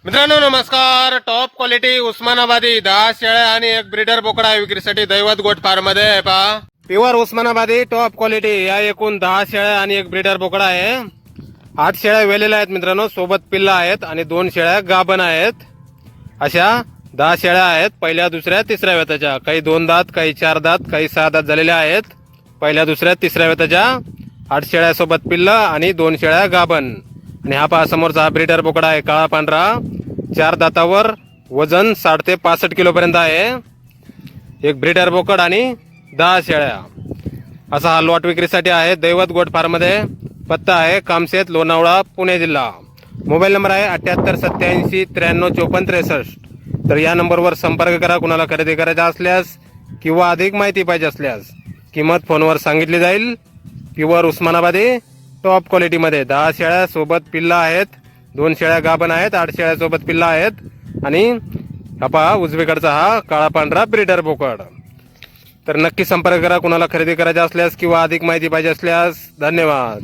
मित्रांनो नमस्कार. Top quality उस्मानाबादी 10 शेळ्या आणि एक ब्रीडर बोकडा विक्रीसाठी दैवत गोट फार्म मध्ये आहे. पहा प्युअर उस्मानाबादी टॉप क्वालिटी. या एकूण 10 शेळ्या आणि एक ब्रीडर बोकडा आहे. 8 शेळ्या वेलेल्या आहेत मित्रांनो, सोबत पिल्ला आहेत आणि 2 शेळ्या गाभण आहेत. अशा 10 शेळ्या आहेत. पहिल्या दुसऱ्या तिसऱ्या वेताच्या, काही 2 दात, काही 4 दात, काही 6 दात झालेल्या आहेत. पहिल्या दुसऱ्या तिसऱ्या वेताच्या 8 शेळ्या सोबत पिल्ला आणि 2 शेळ्या गाभण. आणि हा पहा समोरचा हा ब्रीडर बोकडा आहे, काळा पांढरा, 4 दातावर, वजन 60 ते 65 किलो पर्यंत आहे. एक ब्रीडर बोकड आणि 10 शेळ्या. असा हा लॉट विक्रीसाठी आहे दैवत गोट फार्म मध्ये. पत्ता आहे कामशेत, लोणावळा, पुणे जिल्हा. मोबाईल नंबर आहे 78 87 93 54 63. तर या नंबरवर संपर्क करा कुणाला खरेदी करायचा असल्यास किंवा अधिक माहिती पाहिजे असल्यास. किंमत फोनवर सांगितली जाईल. प्युअर उस्मानाबादी टॉप क्वालिटी मध्ये 10 शेळ्या सोबत पिल्ला आहेत, 2 शेळ्या गाभण आहेत, 8 शेळ्या सोबत पिल्ला आहेत. आणि हा पहा उजवीकडचा हा काळा पांढरा ब्रीडर बोकड. तर नक्की संपर्क करा कुणाला खरेदी करायचा असल्यास किंवा अधिक माहिती पाहिजे असल्यास. धन्यवाद.